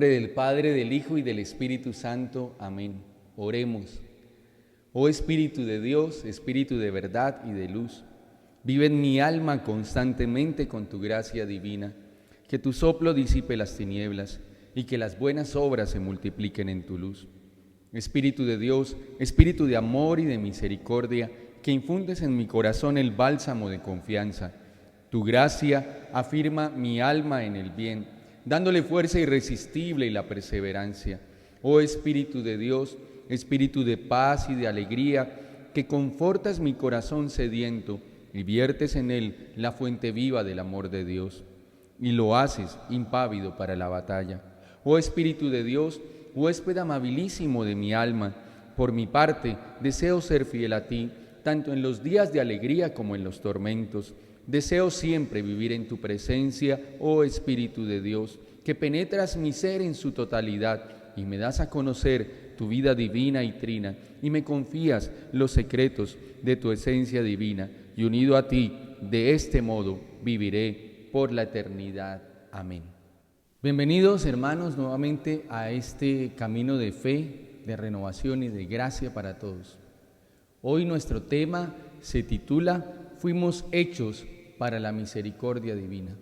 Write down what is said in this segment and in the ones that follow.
nombre del Padre, del Hijo y del Espíritu Santo. Amén. Oremos. Oh Espíritu de Dios, Espíritu de verdad y de luz, vive en mi alma constantemente con tu gracia divina. Que tu soplo disipe las tinieblas y que las buenas obras se multipliquen en tu luz. Espíritu de Dios, Espíritu de amor y de misericordia, que infundes en mi corazón el bálsamo de confianza. Tu gracia afirma mi alma en el bien, dándole fuerza irresistible y la perseverancia. Oh Espíritu de Dios, Espíritu de paz y de alegría, que confortas mi corazón sediento y viertes en él la fuente viva del amor de Dios, y lo haces impávido para la batalla. Oh Espíritu de Dios, huésped amabilísimo de mi alma, por mi parte deseo ser fiel a ti, tanto en los días de alegría como en los tormentos. Deseo siempre vivir en tu presencia, oh Espíritu de Dios, que penetras mi ser en su totalidad y me das a conocer tu vida divina y trina, y me confías los secretos de tu esencia divina, y unido a ti, de este modo viviré por la eternidad. Amén. Bienvenidos, hermanos, nuevamente a este camino de fe, de renovación y de gracia para todos. Hoy nuestro tema se titula Fuimos hechos para la misericordia divina.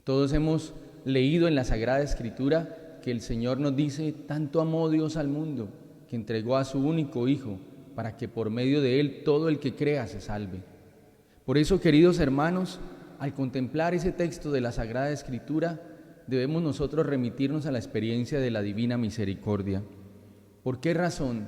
Todos hemos leído en la Sagrada Escritura que el Señor nos dice: tanto amó Dios al mundo, que entregó a su único Hijo, para que por medio de Él todo el que crea se salve. Por eso, queridos hermanos, al contemplar ese texto de la Sagrada Escritura, debemos nosotros remitirnos a la experiencia de la divina misericordia. ¿Por qué razón?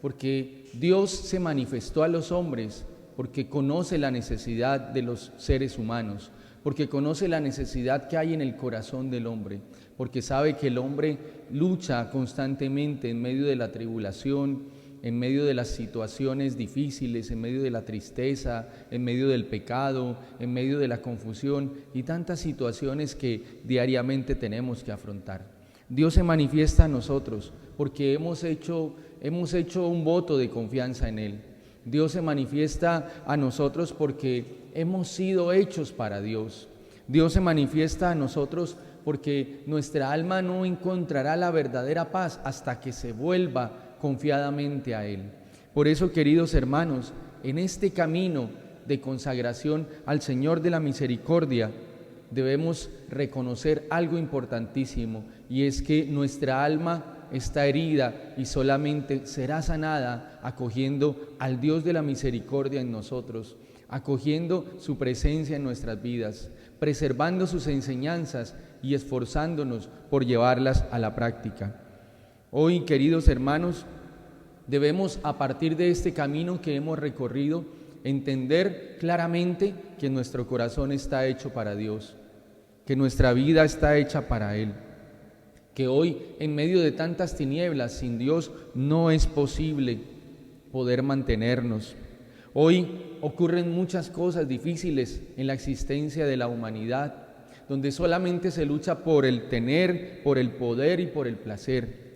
Porque Dios se manifestó a los hombres, porque conoce la necesidad de los seres humanos, porque conoce la necesidad que hay en el corazón del hombre, porque sabe que el hombre lucha constantemente en medio de la tribulación, en medio de las situaciones difíciles, en medio de la tristeza, en medio del pecado, en medio de la confusión y tantas situaciones que diariamente tenemos que afrontar. Dios se manifiesta a nosotros porque hemos hecho un voto de confianza en Él. Dios se manifiesta a nosotros porque hemos sido hechos para Dios. Dios se manifiesta a nosotros porque nuestra alma no encontrará la verdadera paz hasta que se vuelva confiadamente a Él. Por eso, queridos hermanos, en este camino de consagración al Señor de la Misericordia, debemos reconocer algo importantísimo, y es que nuestra alma está herida y solamente será sanada acogiendo al Dios de la misericordia en nosotros, acogiendo su presencia en nuestras vidas, preservando sus enseñanzas y esforzándonos por llevarlas a la práctica. Hoy, queridos hermanos, debemos, a partir de este camino que hemos recorrido, entender claramente que nuestro corazón está hecho para Dios, que nuestra vida está hecha para Él, que hoy, en medio de tantas tinieblas, sin Dios no es posible poder mantenernos. Hoy ocurren muchas cosas difíciles en la existencia de la humanidad, donde solamente se lucha por el tener, por el poder y por el placer.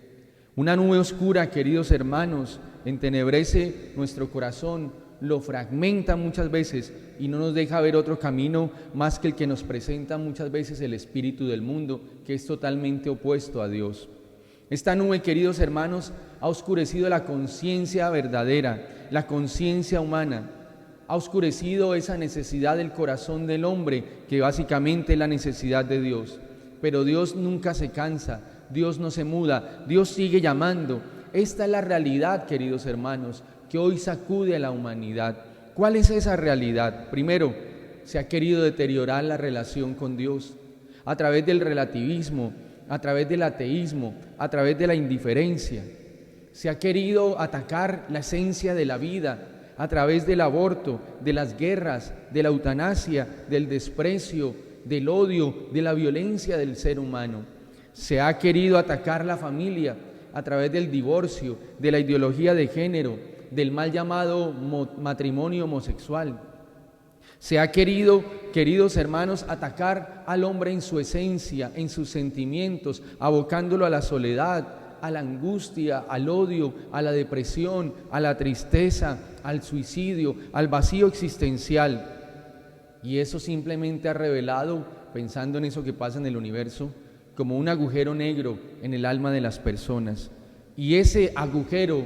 Una nube oscura, queridos hermanos, entenebrece nuestro corazón, lo fragmenta muchas veces y no nos deja ver otro camino más que el que nos presenta muchas veces el espíritu del mundo, que es totalmente opuesto a Dios. Esta nube, queridos hermanos, ha oscurecido la conciencia verdadera, la conciencia humana, ha oscurecido esa necesidad del corazón del hombre, que básicamente es la necesidad de Dios. Pero Dios nunca se cansa, Dios no se muda, Dios sigue llamando. Esta es la realidad, queridos hermanos, que hoy sacude a la humanidad. ¿Cuál es esa realidad? Primero, se ha querido deteriorar la relación con Dios a través del relativismo, a través del ateísmo, a través de la indiferencia. Se ha querido atacar la esencia de la vida a través del aborto, de las guerras, de la eutanasia, del desprecio, del odio, de la violencia del ser humano. Se ha querido atacar la familia a través del divorcio, de la ideología de género, del mal llamado matrimonio homosexual. Se ha querido, queridos hermanos, atacar al hombre en su esencia, en sus sentimientos, abocándolo a la soledad, a la angustia, al odio, a la depresión, a la tristeza, al suicidio, al vacío existencial. Y eso simplemente ha revelado, pensando en eso que pasa en el universo, como un agujero negro en el alma de las personas. Y ese agujero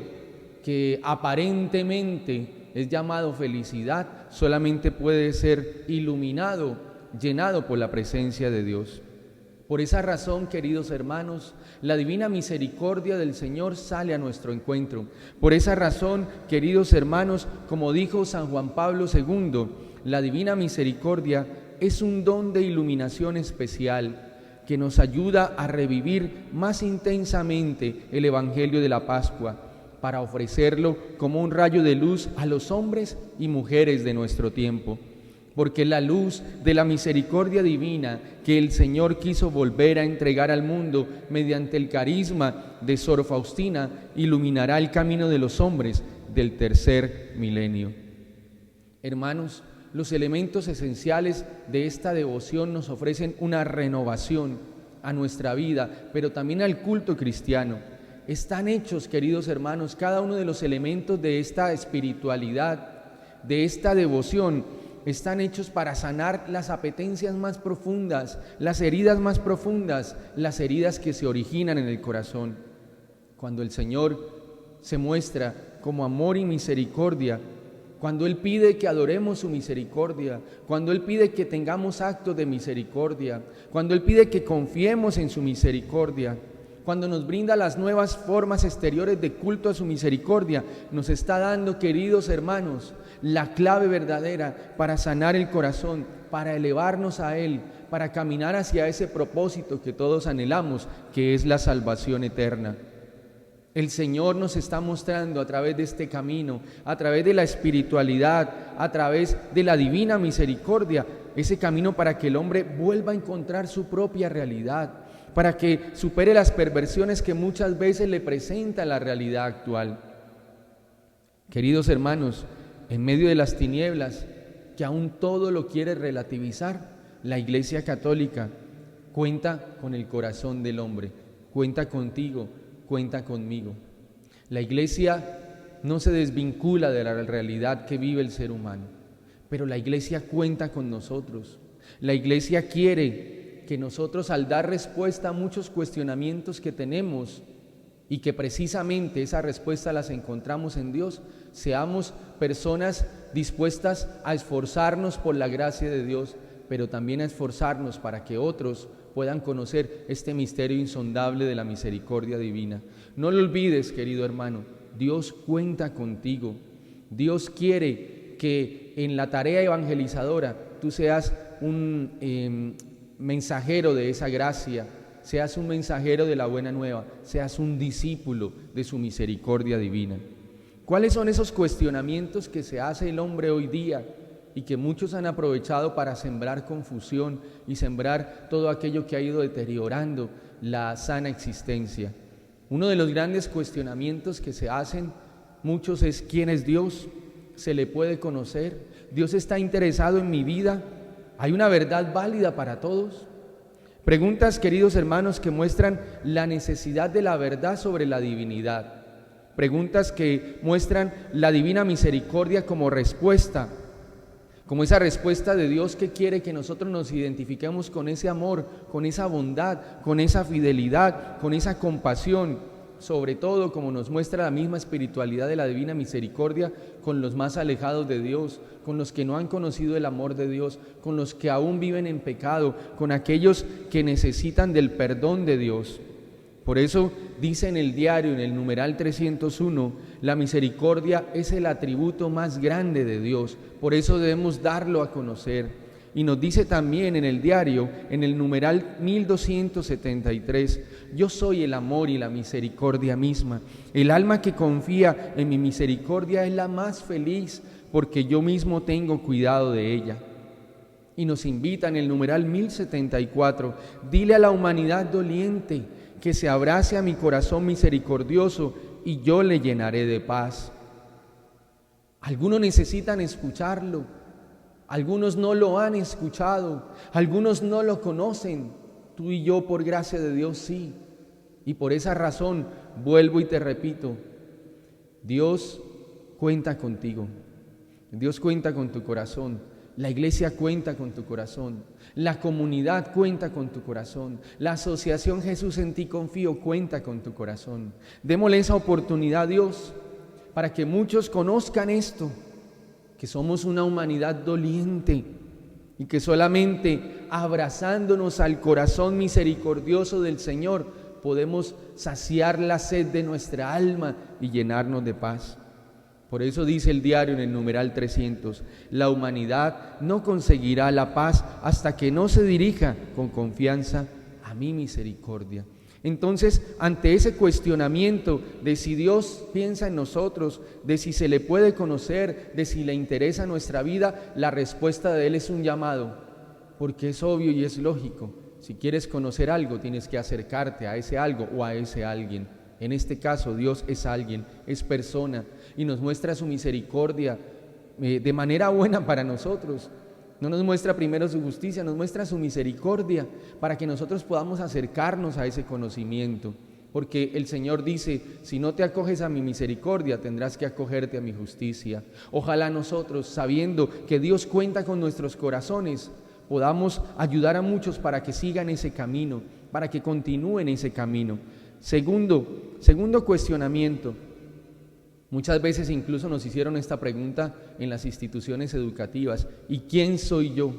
que aparentemente es llamado felicidad, solamente puede ser iluminado, llenado por la presencia de Dios. Por esa razón, queridos hermanos, la divina misericordia del Señor sale a nuestro encuentro. Por esa razón, queridos hermanos, como dijo San Juan Pablo II, la divina misericordia es un don de iluminación especial que nos ayuda a revivir más intensamente el Evangelio de la Pascua, para ofrecerlo como un rayo de luz a los hombres y mujeres de nuestro tiempo. Porque la luz de la misericordia divina que el Señor quiso volver a entregar al mundo mediante el carisma de Sor Faustina iluminará el camino de los hombres del tercer milenio. Hermanos, los elementos esenciales de esta devoción nos ofrecen una renovación a nuestra vida, pero también al culto cristiano. Están hechos, queridos hermanos, cada uno de los elementos de esta espiritualidad, de esta devoción, están hechos para sanar las apetencias más profundas, las heridas más profundas, las heridas que se originan en el corazón. Cuando el Señor se muestra como amor y misericordia, cuando Él pide que adoremos su misericordia, cuando Él pide que tengamos actos de misericordia, cuando Él pide que confiemos en su misericordia, cuando nos brinda las nuevas formas exteriores de culto a su misericordia, nos está dando, queridos hermanos, la clave verdadera para sanar el corazón, para elevarnos a Él, para caminar hacia ese propósito que todos anhelamos, que es la salvación eterna. El Señor nos está mostrando a través de este camino, a través de la espiritualidad, a través de la divina misericordia, ese camino para que el hombre vuelva a encontrar su propia realidad, para que supere las perversiones que muchas veces le presenta la realidad actual. Queridos hermanos, en medio de las tinieblas, que aún todo lo quiere relativizar, la Iglesia Católica cuenta con el corazón del hombre, cuenta contigo, cuenta conmigo. La Iglesia no se desvincula de la realidad que vive el ser humano, pero la Iglesia cuenta con nosotros. La Iglesia quiere que nosotros, al dar respuesta a muchos cuestionamientos que tenemos y que precisamente esa respuesta las encontramos en Dios, seamos personas dispuestas a esforzarnos por la gracia de Dios, pero también a esforzarnos para que otros puedan conocer este misterio insondable de la misericordia divina. No lo olvides, querido hermano, Dios cuenta contigo. Dios quiere que en la tarea evangelizadora tú seas un mensajero de esa gracia, seas un mensajero de la buena nueva, seas un discípulo de su misericordia divina. ¿Cuáles son esos cuestionamientos que se hace el hombre hoy día y que muchos han aprovechado para sembrar confusión y sembrar todo aquello que ha ido deteriorando la sana existencia? Uno de los grandes cuestionamientos que se hacen muchos es: ¿quién es Dios? ¿Se le puede conocer? ¿Dios está interesado en mi vida? ¿Hay una verdad válida para todos? Preguntas, queridos hermanos, que muestran la necesidad de la verdad sobre la divinidad. Preguntas que muestran la divina misericordia como respuesta, como esa respuesta de Dios que quiere que nosotros nos identifiquemos con ese amor, con esa bondad, con esa fidelidad, con esa compasión. Sobre todo, como nos muestra la misma espiritualidad de la divina misericordia, con los más alejados de Dios, con los que no han conocido el amor de Dios, con los que aún viven en pecado, con aquellos que necesitan del perdón de Dios. Por eso dice en el diario, en el numeral 301, la misericordia es el atributo más grande de Dios, por eso debemos darlo a conocer. Y nos dice también en el diario, en el numeral 1273, yo soy el amor y la misericordia misma. El alma que confía en mi misericordia es la más feliz, porque yo mismo tengo cuidado de ella. Y nos invita en el numeral 1074, dile a la humanidad doliente que se abrace a mi corazón misericordioso y yo le llenaré de paz. Algunos necesitan escucharlo. Algunos no lo han escuchado, algunos no lo conocen. Tú y yo, por gracia de Dios, sí. Y por esa razón, vuelvo y te repito, Dios cuenta contigo. Dios cuenta con tu corazón. La iglesia cuenta con tu corazón, la comunidad cuenta con tu corazón, la asociación Jesús en ti confío cuenta con tu corazón. Démosle esa oportunidad a Dios para que muchos conozcan esto, que somos una humanidad doliente y que solamente abrazándonos al corazón misericordioso del Señor podemos saciar la sed de nuestra alma y llenarnos de paz. Por eso dice el diario en el numeral 300, la humanidad no conseguirá la paz hasta que no se dirija con confianza a mi misericordia. Entonces, ante ese cuestionamiento de si Dios piensa en nosotros, de si se le puede conocer, de si le interesa nuestra vida, la respuesta de Él es un llamado, porque es obvio y es lógico. Si quieres conocer algo, tienes que acercarte a ese algo o a ese alguien. En este caso, Dios es alguien, es persona, y nos muestra su misericordia de manera buena para nosotros. No nos muestra primero su justicia, nos muestra su misericordia para que nosotros podamos acercarnos a ese conocimiento. Porque el Señor dice, si no te acoges a mi misericordia, tendrás que acogerte a mi justicia. Ojalá nosotros, sabiendo que Dios cuenta con nuestros corazones, podamos ayudar a muchos para que sigan ese camino, para que continúen ese camino. Segundo cuestionamiento. Muchas veces incluso nos hicieron esta pregunta en las instituciones educativas: ¿y quién soy yo?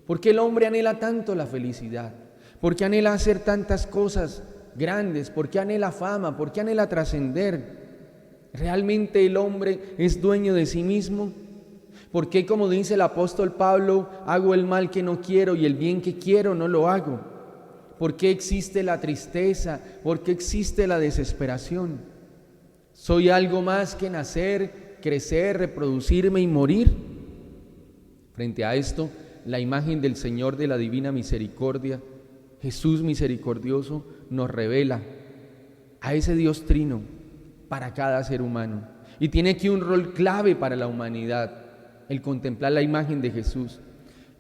¿Por qué el hombre anhela tanto la felicidad? ¿Por qué anhela hacer tantas cosas grandes? ¿Por qué anhela fama? ¿Por qué anhela trascender? ¿Realmente el hombre es dueño de sí mismo? ¿Por qué, como dice el apóstol Pablo, hago el mal que no quiero y el bien que quiero no lo hago? ¿Por qué existe la tristeza? ¿Por qué existe la desesperación? ¿Soy algo más que nacer, crecer, reproducirme y morir? Frente a esto, la imagen del Señor de la Divina Misericordia, Jesús misericordioso, nos revela a ese Dios trino para cada ser humano. Y tiene aquí un rol clave para la humanidad, el contemplar la imagen de Jesús.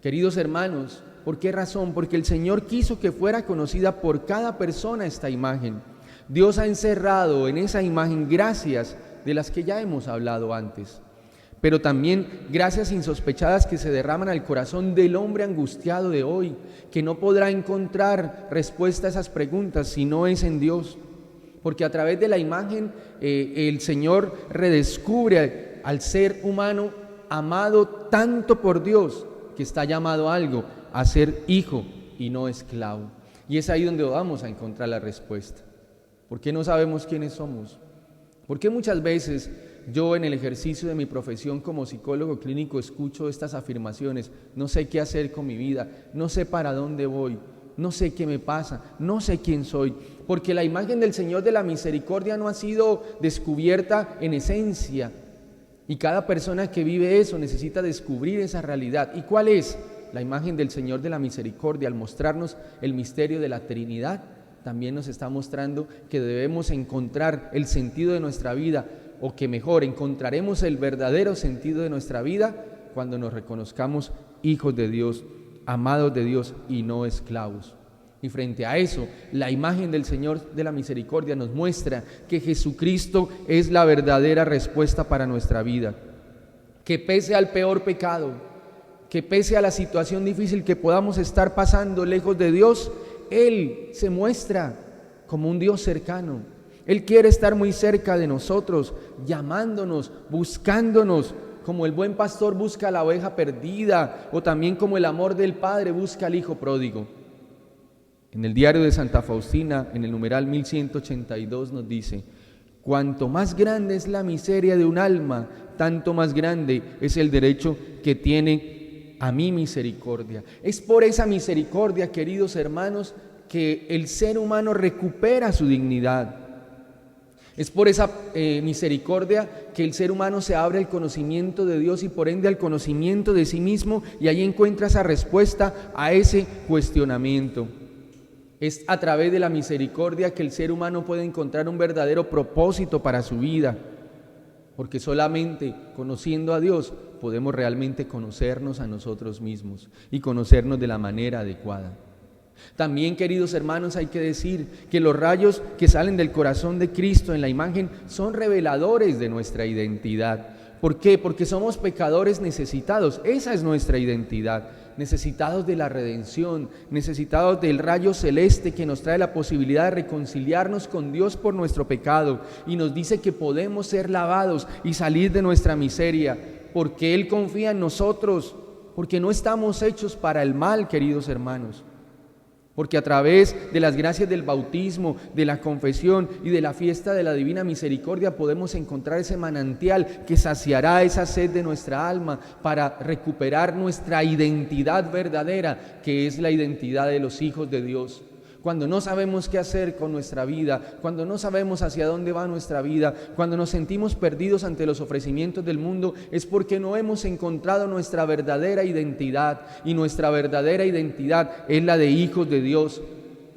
Queridos hermanos, ¿por qué razón? Porque el Señor quiso que fuera conocida por cada persona esta imagen. Dios ha encerrado en esa imagen gracias de las que ya hemos hablado antes, pero también gracias insospechadas que se derraman al corazón del hombre angustiado de hoy, que no podrá encontrar respuesta a esas preguntas si no es en Dios. Porque a través de la imagen el Señor redescubre al ser humano amado tanto por Dios, que está llamado a algo, a ser hijo y no esclavo. Y es ahí donde vamos a encontrar la respuesta. ¿Por qué no sabemos quiénes somos? ¿Por qué muchas veces yo en el ejercicio de mi profesión como psicólogo clínico escucho estas afirmaciones? No sé qué hacer con mi vida, no sé para dónde voy, no sé qué me pasa, no sé quién soy. Porque la imagen del Señor de la Misericordia no ha sido descubierta en esencia. Y cada persona que vive eso necesita descubrir esa realidad. ¿Y cuál es? La imagen del Señor de la Misericordia, al mostrarnos el misterio de la Trinidad, también nos está mostrando que debemos encontrar el sentido de nuestra vida, o que mejor, encontraremos el verdadero sentido de nuestra vida cuando nos reconozcamos hijos de Dios, amados de Dios y no esclavos. Y frente a eso, la imagen del Señor de la Misericordia nos muestra que Jesucristo es la verdadera respuesta para nuestra vida. Que pese al peor pecado, que pese a la situación difícil que podamos estar pasando lejos de Dios, Él se muestra como un Dios cercano. Él quiere estar muy cerca de nosotros, llamándonos, buscándonos, como el buen pastor busca a la oveja perdida, o también como el amor del Padre busca al Hijo pródigo. En el diario de Santa Faustina, en el numeral 1182 nos dice: cuanto más grande es la miseria de un alma, tanto más grande es el derecho que tiene a mi misericordia. Es por esa misericordia, queridos hermanos, que el ser humano recupera su dignidad. Es por esa misericordia que el ser humano se abre al conocimiento de Dios y por ende al conocimiento de sí mismo, y ahí encuentra esa respuesta a ese cuestionamiento. Es a través de la misericordia que el ser humano puede encontrar un verdadero propósito para su vida, porque solamente conociendo a Dios podemos realmente conocernos a nosotros mismos y conocernos de la manera adecuada. También, queridos hermanos, hay que decir que los rayos que salen del corazón de Cristo en la imagen son reveladores de nuestra identidad. ¿Por qué? Porque somos pecadores necesitados. Esa es nuestra identidad. Necesitados de la redención, necesitados del rayo celeste que nos trae la posibilidad de reconciliarnos con Dios por nuestro pecado y nos dice que podemos ser lavados y salir de nuestra miseria, porque Él confía en nosotros, porque no estamos hechos para el mal, queridos hermanos. Porque a través de las gracias del bautismo, de la confesión y de la fiesta de la Divina Misericordia podemos encontrar ese manantial que saciará esa sed de nuestra alma para recuperar nuestra identidad verdadera, que es la identidad de los hijos de Dios. Cuando no sabemos qué hacer con nuestra vida, cuando no sabemos hacia dónde va nuestra vida, cuando nos sentimos perdidos ante los ofrecimientos del mundo, es porque no hemos encontrado nuestra verdadera identidad, y nuestra verdadera identidad es la de hijos de Dios.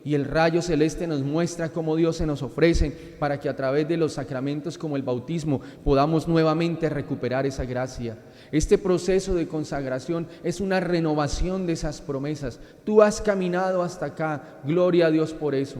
Y el rayo celeste nos muestra cómo Dios se nos ofrece para que a través de los sacramentos como el bautismo podamos nuevamente recuperar esa gracia. Este proceso de consagración es una renovación de esas promesas. Tú has caminado hasta acá, gloria a Dios por eso.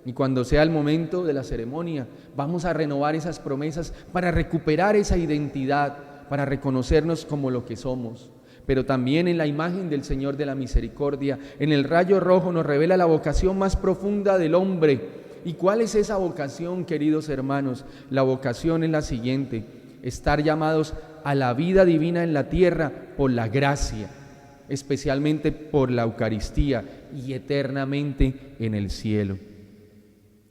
Y cuando sea el momento de la ceremonia, vamos a renovar esas promesas para recuperar esa identidad, para reconocernos como lo que somos. Pero también en la imagen del Señor de la Misericordia, en el rayo rojo nos revela la vocación más profunda del hombre. ¿Y cuál es esa vocación, queridos hermanos? La vocación es la siguiente: estar llamados a la vida divina en la tierra por la gracia, especialmente por la Eucaristía, y eternamente en el cielo.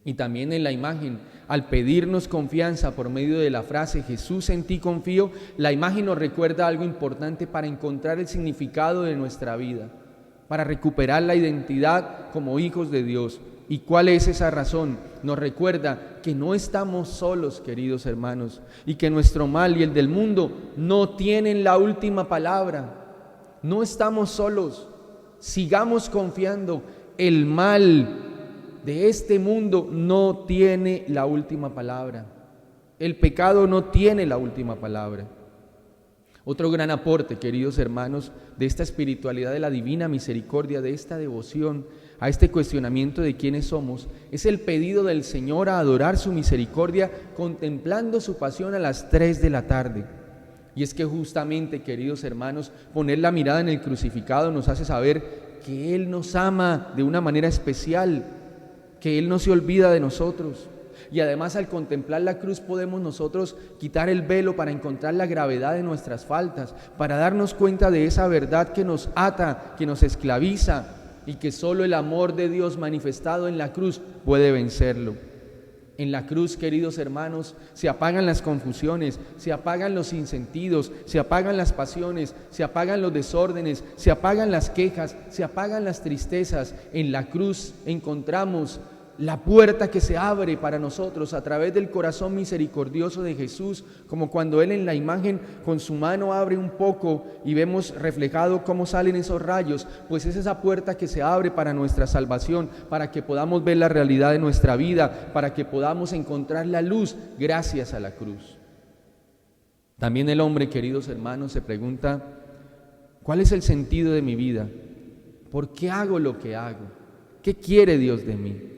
Y también en la imagen, al pedirnos confianza por medio de la frase Jesús, en ti confío, la imagen nos recuerda algo importante para encontrar el significado de nuestra vida, para recuperar la identidad como hijos de Dios. ¿Y cuál es esa razón? Nos recuerda que no estamos solos, queridos hermanos, y que nuestro mal y el del mundo no tienen la última palabra. No estamos solos. Sigamos confiando. El mal de este mundo no tiene la última palabra. El pecado no tiene la última palabra. Otro gran aporte, queridos hermanos, de esta espiritualidad de la Divina Misericordia, de esta devoción a este cuestionamiento de quiénes somos, es el pedido del Señor a adorar su misericordia contemplando su pasión a las 3 de la tarde. Y es que justamente, queridos hermanos, poner la mirada en el crucificado nos hace saber que Él nos ama de una manera especial, que Él no se olvida de nosotros. Y además, al contemplar la cruz podemos nosotros quitar el velo para encontrar la gravedad de nuestras faltas, para darnos cuenta de esa verdad que nos ata, que nos esclaviza, y que solo el amor de Dios manifestado en la cruz puede vencerlo. En la cruz, queridos hermanos, se apagan las confusiones, se apagan los sinsentidos, se apagan las pasiones, se apagan los desórdenes, se apagan las quejas, se apagan las tristezas. En la cruz encontramos la puerta que se abre para nosotros a través del corazón misericordioso de Jesús, como cuando Él en la imagen con su mano abre un poco y vemos reflejado cómo salen esos rayos. Pues es esa puerta que se abre para nuestra salvación, para que podamos ver la realidad de nuestra vida, para que podamos encontrar la luz gracias a la cruz. También el hombre, queridos hermanos, se pregunta: ¿cuál es el sentido de mi vida? ¿Por qué hago lo que hago? ¿Qué quiere Dios de mí?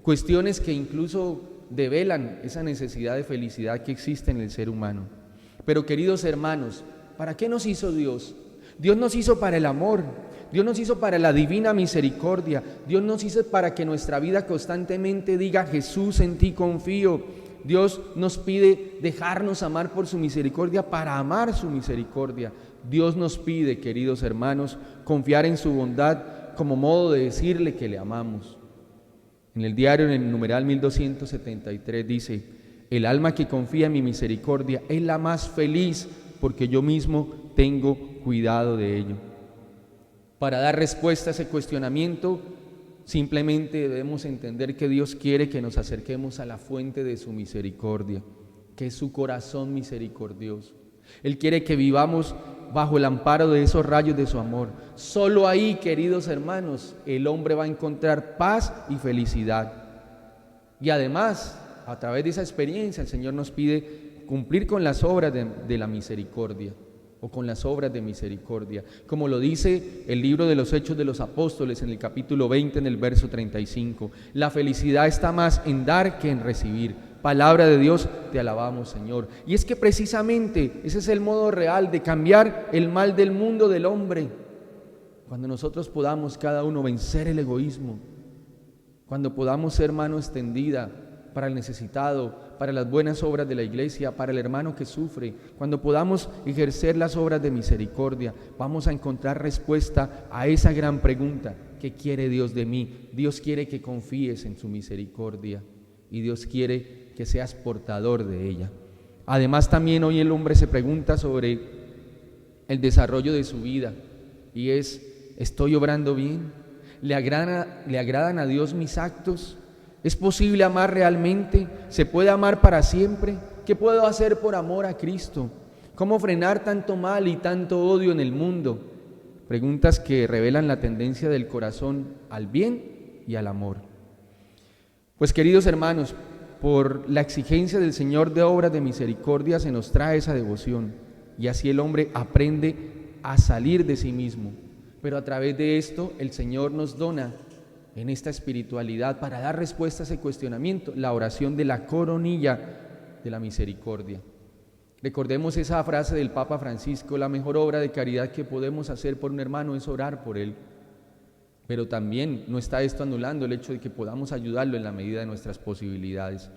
Cuestiones que incluso develan esa necesidad de felicidad que existe en el ser humano. Pero, queridos hermanos, ¿para qué nos hizo Dios? Dios nos hizo para el amor, Dios nos hizo para la divina misericordia, Dios nos hizo para que nuestra vida constantemente diga: Jesús, en ti confío. Dios nos pide dejarnos amar por su misericordia para amar su misericordia. Dios nos pide, queridos hermanos, confiar en su bondad como modo de decirle que le amamos. En el diario, en el numeral 1273, dice: el alma que confía en mi misericordia es la más feliz, porque yo mismo tengo cuidado de ello. Para dar respuesta a ese cuestionamiento, simplemente debemos entender que Dios quiere que nos acerquemos a la fuente de su misericordia, que es su corazón misericordioso. Él quiere que vivamos bajo el amparo de esos rayos de su amor. Solo ahí, queridos hermanos, el hombre va a encontrar paz y felicidad. Y además, a través de esa experiencia, el Señor nos pide cumplir con las obras de la misericordia, o con las obras de misericordia, como lo dice el libro de los Hechos de los Apóstoles en el capítulo 20, en el verso 35. La felicidad está más en dar que en recibir. Palabra de Dios, te alabamos, Señor. Y es que precisamente ese es el modo real de cambiar el mal del mundo del hombre. Cuando nosotros podamos cada uno vencer el egoísmo, cuando podamos ser mano extendida para el necesitado, para las buenas obras de la iglesia, para el hermano que sufre, cuando podamos ejercer las obras de misericordia, vamos a encontrar respuesta a esa gran pregunta: ¿qué quiere Dios de mí? Dios quiere que confíes en su misericordia y Dios quiere que seas portador de ella. Además, también hoy el hombre se pregunta sobre el desarrollo de su vida y es: ¿estoy obrando bien? ¿Le agradan a Dios mis actos? ¿Es posible amar realmente? ¿Se puede amar para siempre? ¿Qué puedo hacer por amor a Cristo? ¿Cómo frenar tanto mal y tanto odio en el mundo? Preguntas que revelan la tendencia del corazón al bien y al amor. Pues, queridos hermanos, por la exigencia del Señor de obras de misericordia se nos trae esa devoción, y así el hombre aprende a salir de sí mismo. Pero a través de esto el Señor nos dona en esta espiritualidad para dar respuesta a ese cuestionamiento, la oración de la coronilla de la misericordia. Recordemos esa frase del Papa Francisco: la mejor obra de caridad que podemos hacer por un hermano es orar por él. Pero también no está esto anulando el hecho de que podamos ayudarlo en la medida de nuestras posibilidades,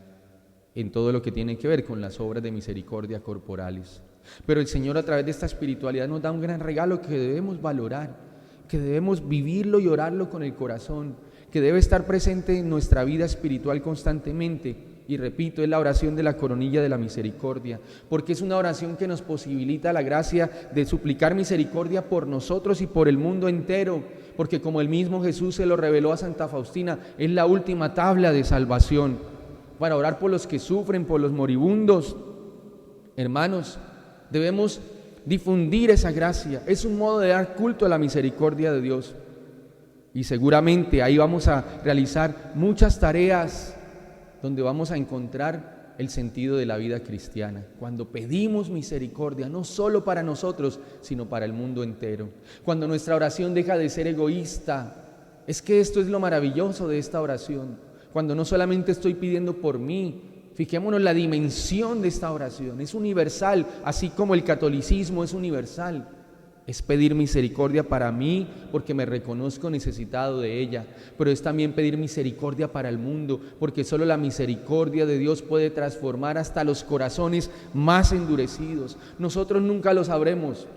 en todo lo que tiene que ver con las obras de misericordia corporales. Pero el Señor, a través de esta espiritualidad, nos da un gran regalo que debemos valorar, que debemos vivirlo y orarlo con el corazón, que debe estar presente en nuestra vida espiritual constantemente. Y repito, es la oración de la coronilla de la misericordia, porque es una oración que nos posibilita la gracia de suplicar misericordia por nosotros y por el mundo entero, porque como el mismo Jesús se lo reveló a Santa Faustina, es la última tabla de salvación, para orar por los que sufren, por los moribundos. Hermanos, debemos difundir esa gracia, es un modo de dar culto a la misericordia de Dios. Y seguramente ahí vamos a realizar muchas tareas donde vamos a encontrar el sentido de la vida cristiana, cuando pedimos misericordia, no solo para nosotros, sino para el mundo entero. Cuando nuestra oración deja de ser egoísta, es que esto es lo maravilloso de esta oración. Cuando no solamente estoy pidiendo por mí, fijémonos la dimensión de esta oración, es universal, así como el catolicismo es universal. Es pedir misericordia para mí porque me reconozco necesitado de ella, pero es también pedir misericordia para el mundo, porque solo la misericordia de Dios puede transformar hasta los corazones más endurecidos. Nosotros nunca lo sabremos,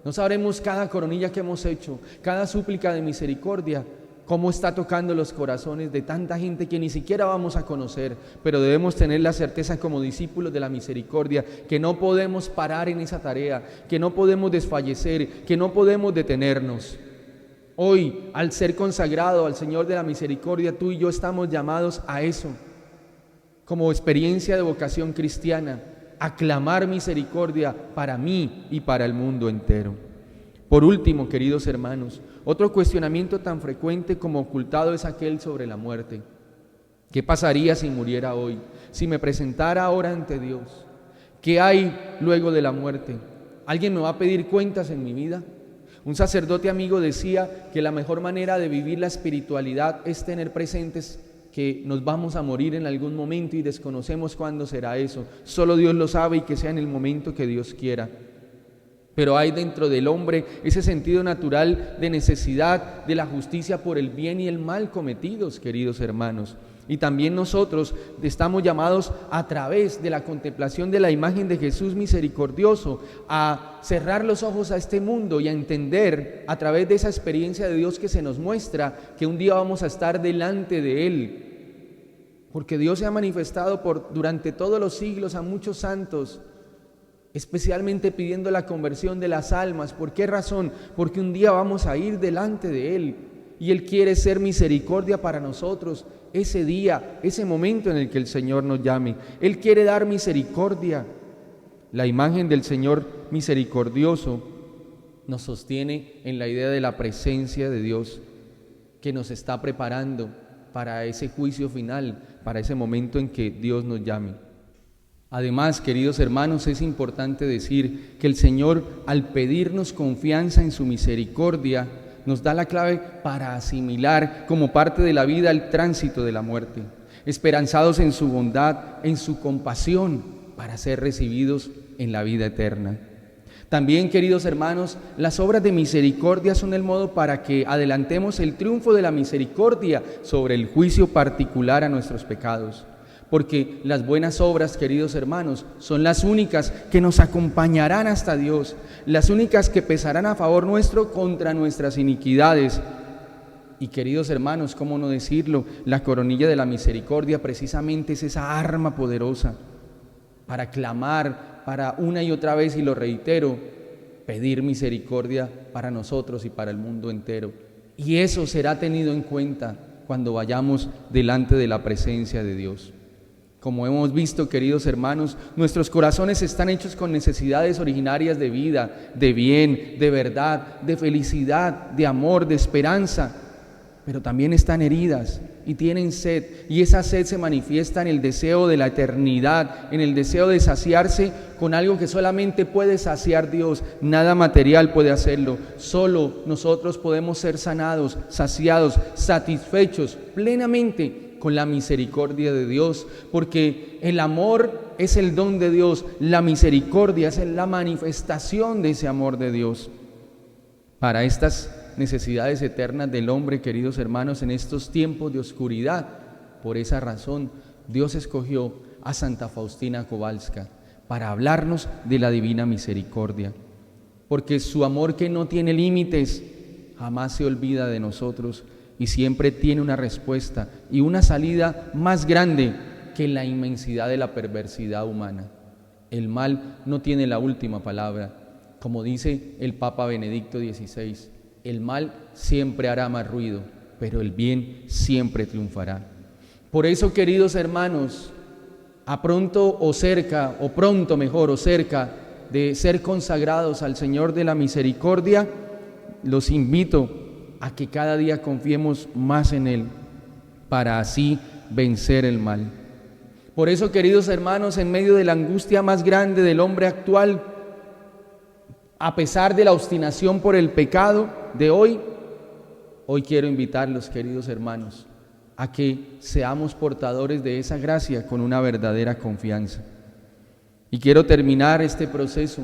no sabremos cada coronilla que hemos hecho, cada súplica de misericordia, cómo está tocando los corazones de tanta gente que ni siquiera vamos a conocer, pero debemos tener la certeza como discípulos de la misericordia que no podemos parar en esa tarea, que no podemos desfallecer, que no podemos detenernos. Hoy, al ser consagrado al Señor de la misericordia, tú y yo estamos llamados a eso, como experiencia de vocación cristiana, a clamar misericordia para mí y para el mundo entero. Por último, queridos hermanos, otro cuestionamiento tan frecuente como ocultado es aquel sobre la muerte. ¿Qué pasaría si muriera hoy? Si me presentara ahora ante Dios, ¿qué hay luego de la muerte? ¿Alguien me va a pedir cuentas en mi vida? Un sacerdote amigo decía que la mejor manera de vivir la espiritualidad es tener presentes que nos vamos a morir en algún momento y desconocemos cuándo será eso. Solo Dios lo sabe y que sea en el momento que Dios quiera. Pero hay dentro del hombre ese sentido natural de necesidad de la justicia por el bien y el mal cometidos, queridos hermanos. Y también nosotros estamos llamados a través de la contemplación de la imagen de Jesús misericordioso a cerrar los ojos a este mundo y a entender a través de esa experiencia de Dios que se nos muestra que un día vamos a estar delante de Él. Porque Dios se ha manifestado durante todos los siglos a muchos santos, especialmente pidiendo la conversión de las almas. ¿Por qué razón? Porque un día vamos a ir delante de Él y Él quiere ser misericordia para nosotros ese día, ese momento en el que el Señor nos llame. Él quiere dar misericordia. La imagen del Señor misericordioso nos sostiene en la idea de la presencia de Dios que nos está preparando para ese juicio final, para ese momento en que Dios nos llame. Además, queridos hermanos, es importante decir que el Señor, al pedirnos confianza en su misericordia, nos da la clave para asimilar como parte de la vida el tránsito de la muerte. esperanzados en su bondad, en su compasión, para ser recibidos en la vida eterna. También, queridos hermanos, las obras de misericordia son el modo para que adelantemos el triunfo de la misericordia sobre el juicio particular a nuestros pecados. Porque las buenas obras, queridos hermanos, son las únicas que nos acompañarán hasta Dios, las únicas que pesarán a favor nuestro contra nuestras iniquidades. Y queridos hermanos, ¿cómo no decirlo? La coronilla de la misericordia precisamente es esa arma poderosa para clamar, para una y otra vez, y lo reitero, pedir misericordia para nosotros y para el mundo entero. Y eso será tenido en cuenta cuando vayamos delante de la presencia de Dios. Como hemos visto, queridos hermanos, nuestros corazones están hechos con necesidades originarias de vida, de bien, de verdad, de felicidad, de amor, de esperanza, pero también están heridas y tienen sed, y esa sed se manifiesta en el deseo de la eternidad, en el deseo de saciarse con algo que solamente puede saciar Dios. Nada material puede hacerlo. Solo nosotros podemos ser sanados, saciados, satisfechos plenamente con la misericordia de Dios, porque el amor es el don de Dios, la misericordia es la manifestación de ese amor de Dios. Para estas necesidades eternas del hombre, queridos hermanos, en estos tiempos de oscuridad, por esa razón Dios escogió a Santa Faustina Kowalska para hablarnos de la divina misericordia, porque su amor, que no tiene límites, jamás se olvida de nosotros y siempre tiene una respuesta y una salida más grande que la inmensidad de la perversidad humana. El mal no tiene la última palabra, como dice el Papa Benedicto XVI. El mal siempre hará más ruido, pero el bien siempre triunfará. Por eso, queridos hermanos, a pronto o cerca, o pronto mejor, o cerca de ser consagrados al Señor de la Misericordia, los invito a que cada día confiemos más en Él, para así vencer el mal. Por eso, queridos hermanos, en medio de la angustia más grande del hombre actual, a pesar de la obstinación por el pecado de hoy quiero invitarlos, queridos hermanos, a que seamos portadores de esa gracia con una verdadera confianza. Y quiero terminar este proceso,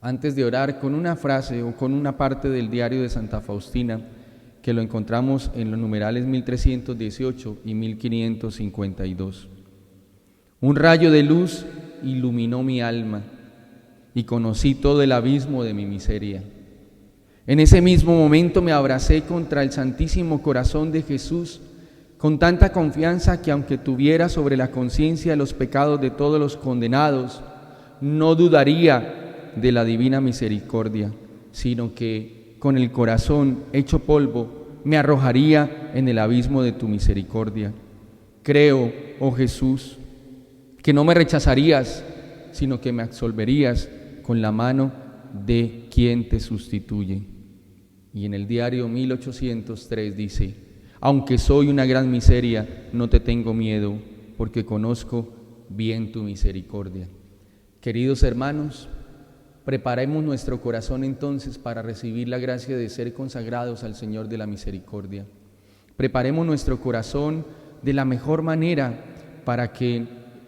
antes de orar, con una frase o con una parte del diario de Santa Faustina, que lo encontramos en los numerales 1318 y 1552. Un rayo de luz iluminó mi alma y conocí todo el abismo de mi miseria. En ese mismo momento me abracé contra el Santísimo Corazón de Jesús con tanta confianza que, aunque tuviera sobre la conciencia los pecados de todos los condenados, no dudaría de la divina misericordia, sino que con el corazón hecho polvo me arrojaría en el abismo de tu misericordia. Creo, oh Jesús, que no me rechazarías, sino que me absolverías con la mano de quien te sustituye. Y en el diario 1803 dice: aunque soy una gran miseria, no te tengo miedo, porque conozco bien tu misericordia. Queridos hermanos, preparemos nuestro corazón entonces para recibir la gracia de ser consagrados al Señor de la misericordia. Preparemos nuestro corazón de la mejor manera para que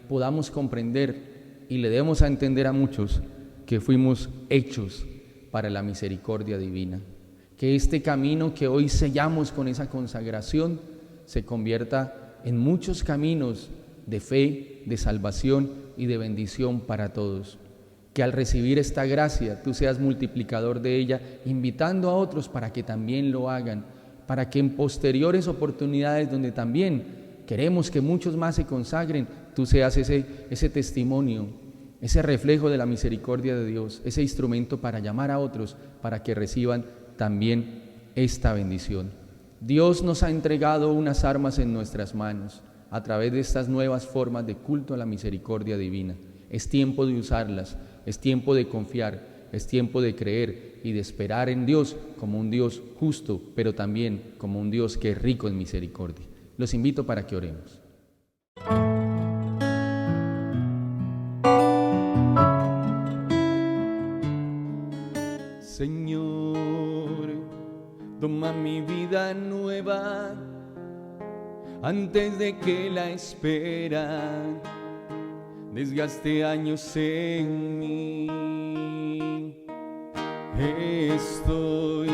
podamos comprender y le demos a entender a muchos que fuimos hechos para la misericordia divina. Que este camino que hoy sellamos con esa consagración se convierta en muchos caminos de fe, de salvación y de bendición para todos. Que al recibir esta gracia tú seas multiplicador de ella, invitando a otros para que también lo hagan, para que en posteriores oportunidades donde también queremos que muchos más se consagren, tú seas ese testimonio, ese reflejo de la misericordia de Dios, ese instrumento para llamar a otros para que reciban también esta bendición. Dios nos ha entregado unas armas en nuestras manos a través de estas nuevas formas de culto a la misericordia divina. Es tiempo de usarlas, es tiempo de confiar, es tiempo de creer y de esperar en Dios como un Dios justo, pero también como un Dios que es rico en misericordia. Los invito para que oremos. Señor, toma mi vida nueva, antes de que la espera desgaste años en mí. Estoy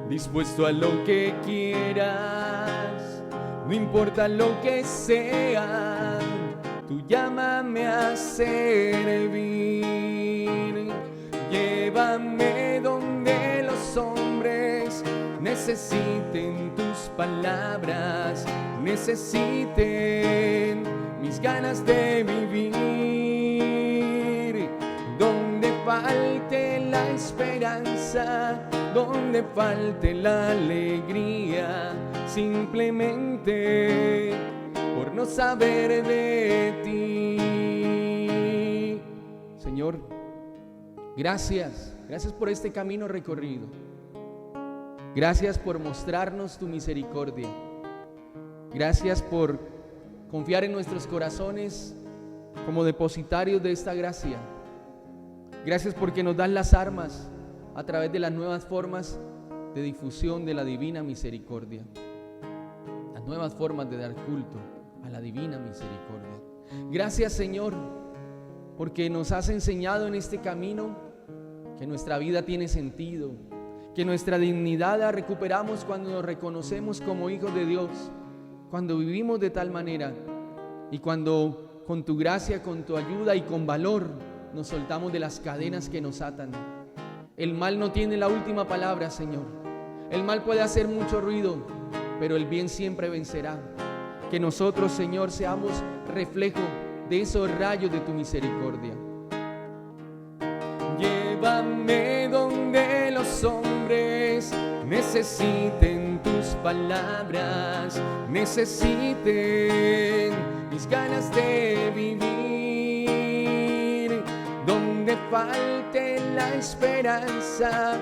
dispuesto a lo que quieras, no importa lo que sea, tú llámame a servir. Llévame donde los hombres necesiten tus palabras, necesiten mis ganas de vivir. Donde falte la esperanza, donde falte la alegría, simplemente por no saber de ti. Señor, gracias por este camino recorrido. Gracias por mostrarnos tu misericordia. Gracias por confiar en nuestros corazones como depositarios de esta gracia. Gracias porque nos das las armas a través de las nuevas formas de difusión de la divina misericordia. Las nuevas formas de dar culto a la divina misericordia. Gracias, Señor, porque nos has enseñado en este camino que nuestra vida tiene sentido, que nuestra dignidad la recuperamos cuando nos reconocemos como hijos de Dios, cuando vivimos de tal manera y cuando con tu gracia, con tu ayuda y con valor nos soltamos de las cadenas que nos atan. El mal no tiene la última palabra, Señor. El mal puede hacer mucho ruido, pero el bien siempre vencerá. Que nosotros, Señor, seamos reflejo de esos rayos de tu misericordia. Llévame donde los hombres necesiten tus palabras, necesiten mis ganas de vivir. Donde falte la esperanza,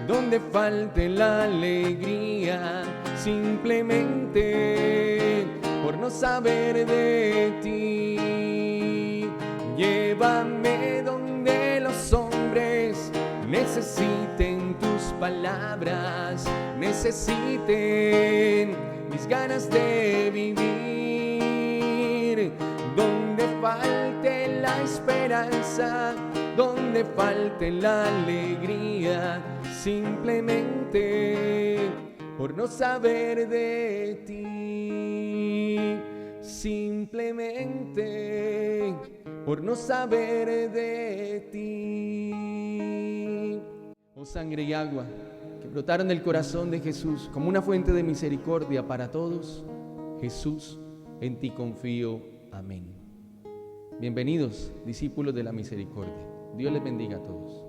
donde falte la alegría, simplemente por no saber de ti. Llévame donde los hombres necesiten tus palabras, necesiten mis ganas de vivir. Donde falte la esperanza, donde falte la alegría, simplemente por no saber de ti, simplemente por no saber de ti. Oh sangre y agua que brotaron del corazón de Jesús como una fuente de misericordia para todos, Jesús, en ti confío. Amén. Bienvenidos, discípulos de la misericordia. Dios les bendiga a todos.